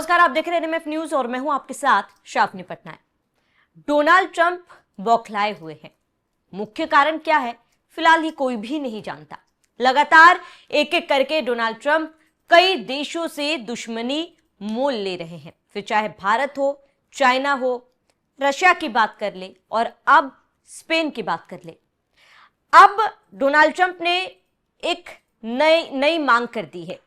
नमस्कार, आप देख रहे हैं एनएमएफ न्यूज और मैं हूं आपके साथ शाफनी पटनायक। डोनाल्ड ट्रंप बौखलाए हुए हैं। मुख्य कारण क्या है, फिलहाल ही कोई भी नहीं जानता। लगातार एक एक करके डोनाल्ड ट्रंप कई देशों से दुश्मनी मोल ले रहे हैं, फिर चाहे भारत हो, चाइना हो, रशिया की बात कर ले और अब स्पेन की बात कर ले। अब डोनाल्ड ट्रंप ने एक नई मांग कर दी है।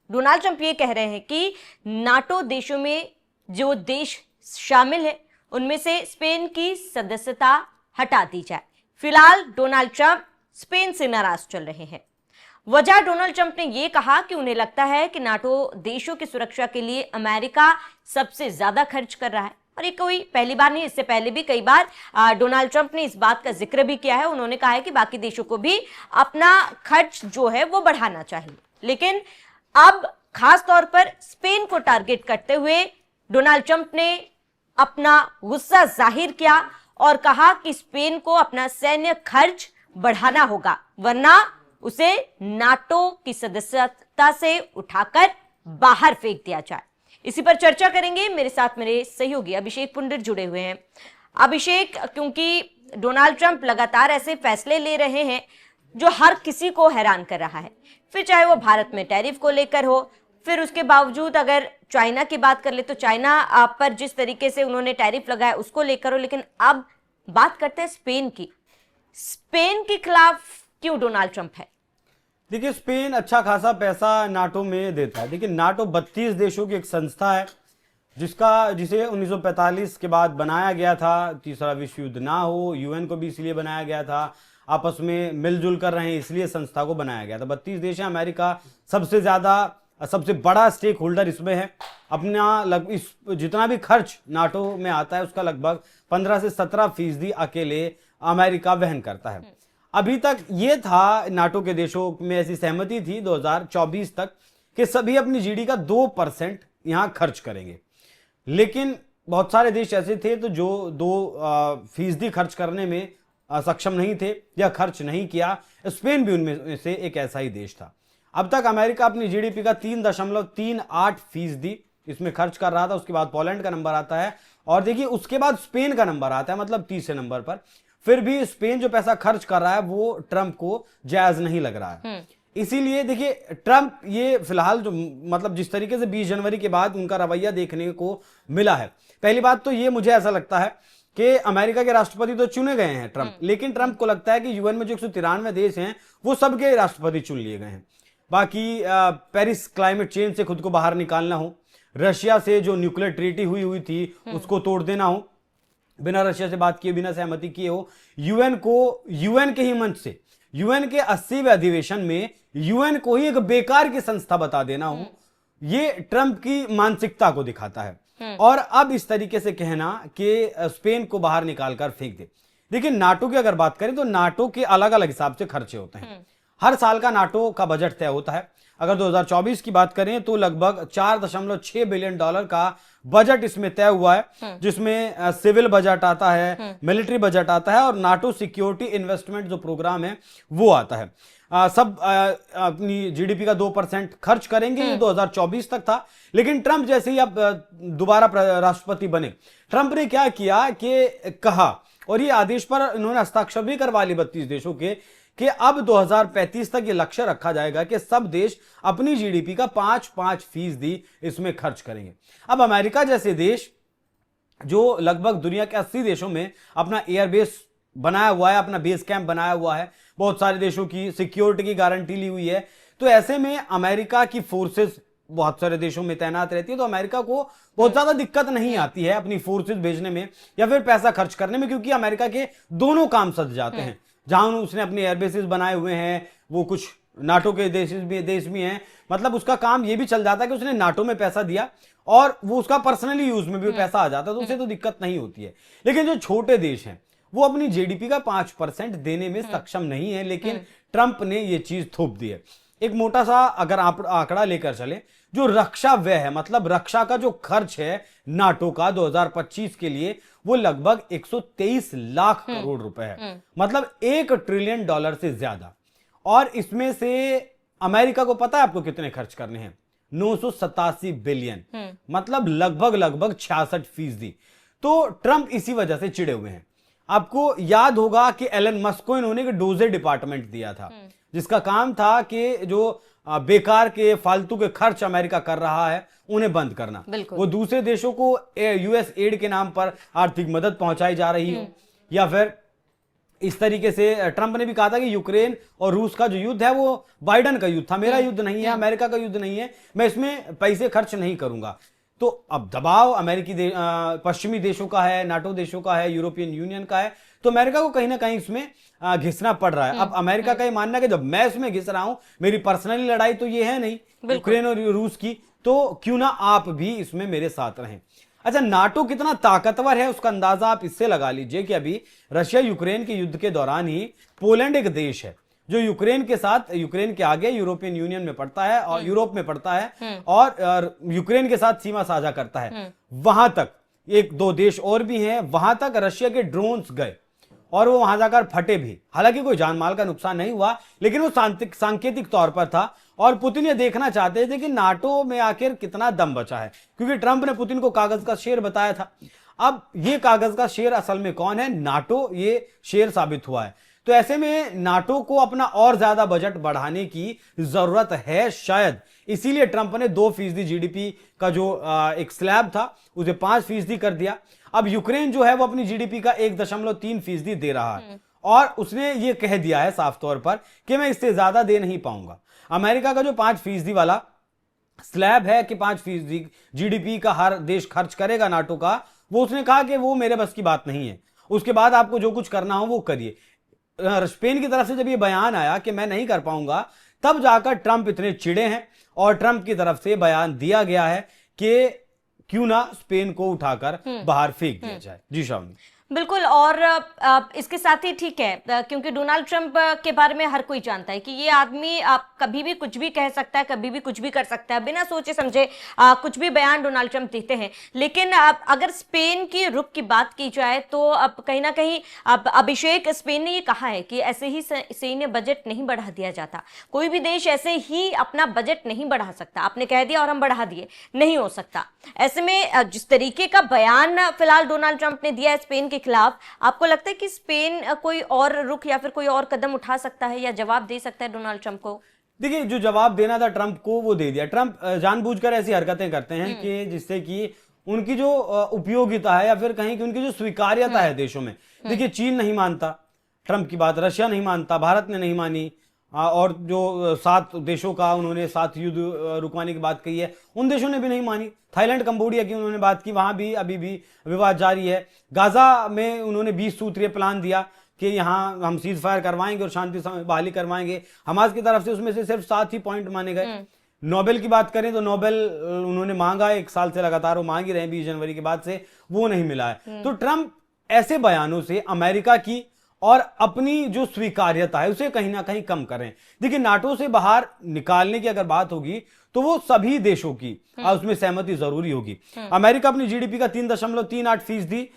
डोनाल्ड ट्रंप ये कह रहे हैं कि नाटो देशों में जो देश शामिल है उनमें से स्पेन की सदस्यता हटा दी जाए। फिलहाल डोनाल्ड ट्रंप स्पेन से नाराज चल रहे हैं। वजह डोनाल्ड ट्रंप ने यह कहा कि उन्हें लगता है कि नाटो देशों की सुरक्षा के लिए अमेरिका सबसे ज्यादा खर्च कर रहा है। और ये कोई पहली बार नहीं, इससे पहले भी कई बार डोनाल्ड ट्रंप ने इस बात का जिक्र भी किया है। उन्होंने कहा है कि बाकी देशों को भी अपना खर्च जो है वो बढ़ाना चाहिए, लेकिन अब खास तौर पर स्पेन को टारगेट करते हुए डोनाल्ड ट्रंप ने अपना गुस्सा जाहिर किया और कहा कि स्पेन को अपना सैन्य खर्च बढ़ाना होगा, वरना उसे नाटो की सदस्यता से उठाकर बाहर फेंक दिया जाए। इसी पर चर्चा करेंगे। मेरे साथ मेरे सहयोगी अभिषेक पुंडिर जुड़े हुए हैं। अभिषेक, क्योंकि डोनाल्ड ट्रंप लगातार ऐसे फैसले ले रहे हैं जो हर किसी को हैरान कर रहा है, फिर चाहे वो भारत में टैरिफ को लेकर हो, फिर उसके बावजूद अगर चाइना की बात कर ले तो चाइना पर जिस तरीके से उन्होंने टैरिफ लगाया उसको लेकर हो, लेकिन अब बात करते हैं स्पेन की। स्पेन के खिलाफ क्यों डोनाल्ड ट्रंप है? देखिए, स्पेन अच्छा खासा पैसा नाटो में देता है। देखिए, नाटो 32 देशों की एक संस्था है जिसे 1945 के बाद बनाया गया था, तीसरा विश्व युद्ध ना हो, यूएन को भी इसलिए बनाया गया था, आपस में मिलजुल कर रहे हैं इसलिए संस्था को बनाया गया था। 32 देश हैं। अमेरिका सबसे बड़ा स्टेक होल्डर इसमें है। अपना इस जितना भी खर्च नाटो में आता है उसका लगभग 15 से 17% अकेले अमेरिका वहन करता है। अभी तक ये था, नाटो के देशों में ऐसी सहमति थी 2024 तक कि सभी अपनी जीडी का 2% यहां खर्च करेंगे, लेकिन बहुत सारे देश ऐसे थे तो जो 2% खर्च करने में सक्षम नहीं थे या खर्च नहीं किया। स्पेन भी उनमें से एक ऐसा ही देश था। अब तक अमेरिका अपनी जीडीपी का 3.38% इसमें खर्च कर रहा था। उसके बाद पोलैंड का नंबर आता है और देखिए उसके बाद स्पेन का नंबर आता है, मतलब 30 नंबर पर। फिर भी स्पेन जो पैसा खर्च कर रहा है वो ट्रंप को जायज नहीं लग रहा है। इसीलिए देखिए, ट्रंप ये फिलहाल जो मतलब जिस तरीके से 20 जनवरी के बाद उनका रवैया देखने को मिला है, पहली बात तो ये मुझे ऐसा लगता है कि अमेरिका के राष्ट्रपति तो चुने गए हैं ट्रंप, लेकिन ट्रंप को लगता है कि यूएन में जो 193 देश हैं वो सबके राष्ट्रपति चुन लिए गए हैं। बाकी पेरिस क्लाइमेट चेंज से खुद को बाहर निकालना हो, रशिया से जो न्यूक्लियर ट्रीटी हुई थी उसको तोड़ देना हो, बिना रशिया से बात किए, बिना सहमति किए हो, यूएन के ही मंच से यूएन के 80वें अधिवेशन में यूएन को ही एक बेकार की संस्था बता देना हो, ये ट्रंप की मानसिकता को दिखाता है। और अब इस तरीके से कहना कि स्पेन को बाहर निकालकर फेंक दे। देखिए, नाटो की अगर बात करें तो नाटो के अलग अलग हिसाब से खर्चे होते हैं। हर साल का नाटो का बजट तय होता है। अगर 2024 की बात करें तो लगभग $4.6 बिलियन का बजट इसमें तय हुआ है, जिसमें सिविल बजट आता है, मिलिट्री बजट आता है और नाटो सिक्योरिटी इन्वेस्टमेंट जो प्रोग्राम है वो आता है। सब अपनी जीडीपी का 2% खर्च करेंगे। ये 2024 तक था, लेकिन ट्रंप जैसे ही अब दोबारा राष्ट्रपति बने, ट्रंप ने क्या किया कि कहा, और ये आदेश पर इन्होंने हस्ताक्षर भी करवा ली 32 देशों के, कि अब 2035 तक ये लक्ष्य रखा जाएगा कि सब देश अपनी जीडीपी का 5% इसमें खर्च करेंगे। अब अमेरिका जैसे देश जो लगभग दुनिया के 80 देशों में अपना एयरबेस बनाया हुआ है, अपना बेस कैंप बनाया हुआ है, बहुत सारे देशों की सिक्योरिटी की गारंटी ली हुई है, तो ऐसे में अमेरिका की फोर्सेस बहुत सारे देशों में तैनात रहती है, तो अमेरिका को बहुत ज्यादा दिक्कत नहीं आती है अपनी फोर्सेस भेजने में या फिर पैसा खर्च करने में, क्योंकि अमेरिका के दोनों काम सज जाते हैं। जहां उसने अपने एयरबेसेस बनाए हुए हैं, वो कुछ नाटो के देश भी हैं, मतलब उसका काम ये भी चल जाता है कि उसने नाटो में पैसा दिया और वो उसका पर्सनली यूज में भी पैसा आ जाता है, तो उसे तो दिक्कत नहीं होती है। लेकिन जो छोटे देश हैं वो अपनी जीडीपी का 5% देने में सक्षम नहीं है, लेकिन ट्रंप ने ये चीज थोप दी है। एक मोटा सा अगर आप आंकड़ा लेकर चले, जो रक्षा व्यय है, मतलब रक्षा का जो खर्च है नाटो का 2025 के लिए, वो लगभग 123 लाख करोड़ रुपए है, मतलब $1 ट्रिलियन से ज्यादा। और इसमें से अमेरिका को पता है आपको कितने खर्च करने हैं? 987 बिलियन, मतलब लगभग 66%। तो ट्रंप इसी वजह से चिढ़े हुए हैं। आपको याद होगा कि एलन मस्क को इन्होंने एक डोजे डिपार्टमेंट दिया था, जिसका काम था कि जो बेकार के फालतू के खर्च अमेरिका कर रहा है उन्हें बंद करना, वो दूसरे देशों को यूएस एड के नाम पर आर्थिक मदद पहुंचाई जा रही हो, या फिर इस तरीके से ट्रंप ने भी कहा था कि यूक्रेन और रूस का जो युद्ध है वो बाइडेन का युद्ध था, मेरा युद्ध नहीं है, अमेरिका का युद्ध नहीं है, मैं इसमें पैसे खर्च नहीं करूंगा। तो अब दबाव पश्चिमी देशों का है, नाटो देशों का है, यूरोपियन यूनियन का है, तो अमेरिका को कहीं ना कहीं इसमें घिसना पड़ रहा है। अब अमेरिका का ये मानना है कि जब मैं इसमें घिस रहा हूं, मेरी पर्सनली लड़ाई तो ये है नहीं यूक्रेन और रूस की, तो क्यों ना आप भी इसमें मेरे साथ रहें। अच्छा, नाटो कितना ताकतवर है उसका अंदाजा आप इससे लगा लीजिए कि अभी रशिया यूक्रेन के युद्ध के दौरान ही पोलैंड एक देश है जो यूक्रेन के आगे यूरोपियन यूनियन में पड़ता है और यूरोप में पड़ता है और यूक्रेन के साथ सीमा साझा करता है, वहां तक एक दो देश और भी हैं, वहां तक रशिया के ड्रोन्स गए और वो वहां जाकर फटे भी। हालांकि कोई जान माल का नुकसान नहीं हुआ, लेकिन वो सांकेतिक तौर पर था और पुतिन ये देखना चाहते थे कि नाटो में आखिर कितना दम बचा है, क्योंकि ट्रंप ने पुतिन को कागज का शेर बताया था। अब ये कागज का शेर असल में कौन है? नाटो ये शेर साबित हुआ है। तो ऐसे में नाटो को अपना और ज्यादा बजट बढ़ाने की जरूरत है शायद, इसीलिए ट्रंप ने 2% जीडीपी का जो एक स्लैब था उसे 5% कर दिया। अब यूक्रेन जो है वो अपनी जीडीपी का 1.3% दे रहा है और उसने ये कह दिया है साफ तौर पर कि मैं इससे ज्यादा दे नहीं पाऊंगा। अमेरिका का जो 5% वाला स्लैब है कि 5% जीडीपी का हर देश खर्च करेगा नाटो का, वो उसने कहा कि वो मेरे बस की बात नहीं है, उसके बाद आपको जो कुछ करना हो वो करिए। स्पेन की तरफ से जब ये बयान आया कि मैं नहीं कर पाऊंगा, तब जाकर ट्रंप इतने चिढ़े हैं और ट्रंप की तरफ से बयान दिया गया है कि क्यों ना स्पेन को उठाकर बाहर फेंक दिया जाए। जी शावनी। बिल्कुल, और इसके साथ ही ठीक है, क्योंकि डोनाल्ड ट्रंप के बारे में हर कोई जानता है कि ये आदमी कभी भी कुछ भी कह सकता है, कभी भी कुछ भी कर सकता है, बिना सोचे समझे कुछ भी बयान डोनाल्ड ट्रंप देते हैं। लेकिन अगर स्पेन की रुख की बात की जाए तो अब कहीं ना कहीं अभिषेक, स्पेन ने ये कहा है कि ऐसे ही सैन्य बजट नहीं बढ़ा दिया जाता, कोई भी देश ऐसे ही अपना बजट नहीं बढ़ा सकता, आपने कह दिया और हम बढ़ा दिए, नहीं हो सकता। ऐसे में जिस तरीके का बयान फिलहाल डोनाल्ड ट्रंप ने दिया है स्पेन के खिलाफ, आपको लगता है कि स्पेन कोई और रुख या फिर कोई और कदम उठा सकता है या जवाब दे सकता है डोनाल्ड ट्रंप को? देखिए, जो जवाब देना था ट्रंप को वो दे दिया। ट्रंप जानबूझकर ऐसी हरकतें करते हैं कि जिससे कि उनकी जो उपयोगिता है या फिर कहीं कि उनकी जो स्वीकार्यता है देशों में। देखिए, चीन नहीं मानता ट्रंप की बात, रशिया नहीं मानता, भारत ने नहीं मानी, और जो 7 देशों का उन्होंने 7 युद्ध रुकवाने की बात कही है उन देशों ने भी नहीं मानी। थाईलैंड, कंबोडिया की उन्होंने बात की, वहां भी अभी भी विवाद जारी है। गाजा में उन्होंने 20 सूत्रीय प्लान दिया कि यहाँ हम सीज फायर करवाएंगे और शांति बहाली करवाएंगे, हमास की तरफ से उसमें से सिर्फ 7 ही पॉइंट माने गए। नोबेल की बात करें तो नोबेल उन्होंने मांगा, 1 साल से लगातार वो मांग ही रहे हैं, 20 जनवरी के बाद से वो नहीं मिला है। तो ट्रंप ऐसे बयानों से अमेरिका की और अपनी जो स्वीकार्यता है उसे कहीं ना कहीं कम करें। देखिए, नाटो से बाहर निकालने की अगर बात होगी तो वो सभी देशों की उसमें सहमति जरूरी होगी। अमेरिका अपनी जीडीपी का 3.38%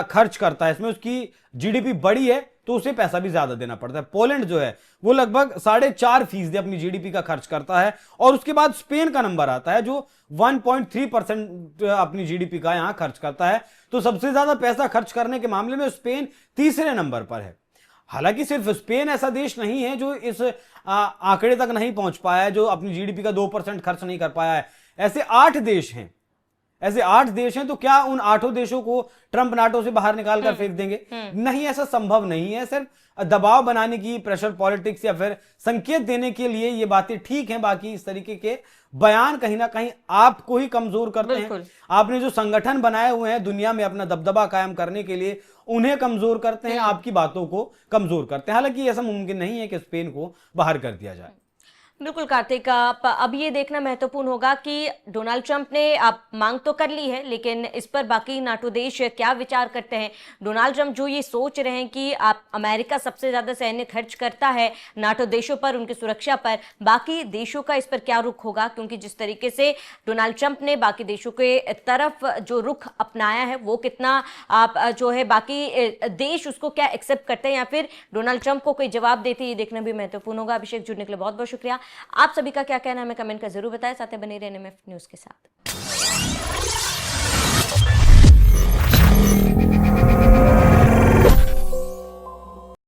खर्च करता है, इसमें उसकी जीडीपी बड़ी है तो उसे पैसा भी ज्यादा देना पड़ता है। पोलैंड जो है वो लगभग 4.5% अपनी जीडीपी का खर्च करता है और उसके बाद स्पेन का नंबर आता है जो 1.3% अपनी जीडीपी का यहां खर्च करता है। तो सबसे ज्यादा पैसा खर्च करने के मामले में स्पेन तीसरे नंबर पर है। हालांकि सिर्फ स्पेन ऐसा देश नहीं है जो इस आंकड़े तक नहीं पहुंच पाया है, जो अपनी जीडीपी का 2% खर्च नहीं कर पाया है। ऐसे 8 देश हैं, तो क्या उन 8 देशों को ट्रंप नाटो से बाहर निकाल कर फेंक देंगे? नहीं, ऐसा संभव नहीं है। सिर्फ दबाव बनाने की, प्रेशर पॉलिटिक्स या फिर संकेत देने के लिए ये बातें ठीक हैं, बाकी इस तरीके के बयान कहीं ना कहीं आपको ही कमजोर करते हैं। आपने जो संगठन बनाए हुए हैं दुनिया में अपना दबदबा कायम करने के लिए, उन्हें कमजोर करते हैं, आपकी बातों को कमजोर करते हैं। हालांकि ऐसा मुमकिन नहीं है कि स्पेन को बाहर कर दिया जाए। बिल्कुल कार्तिक, अब ये देखना महत्वपूर्ण होगा कि डोनाल्ड ट्रंप ने आप मांग तो कर ली है, लेकिन इस पर बाकी नाटो देश क्या विचार करते हैं। डोनाल्ड ट्रंप जो ये सोच रहे हैं कि आप अमेरिका सबसे ज्यादा सैन्य खर्च करता है नाटो देशों पर, उनकी सुरक्षा पर, बाकी देशों का इस पर क्या रुख होगा? क्योंकि जिस तरीके से डोनाल्ड ट्रंप ने बाकी देशों के तरफ जो रुख अपनाया है वो कितना आप जो है बाकी देश उसको क्या एक्सेप्ट करते हैं या फिर डोनाल्ड ट्रंप को कोई जवाब देते हैं, ये देखना भी महत्वपूर्ण होगा। अभिषेक, जुड़ने के लिए बहुत बहुत शुक्रिया। आप सभी का क्या कहना है हमें कमेंट कर जरूर बताएं, साथ ही बने रहने में न्यूज़ के साथ।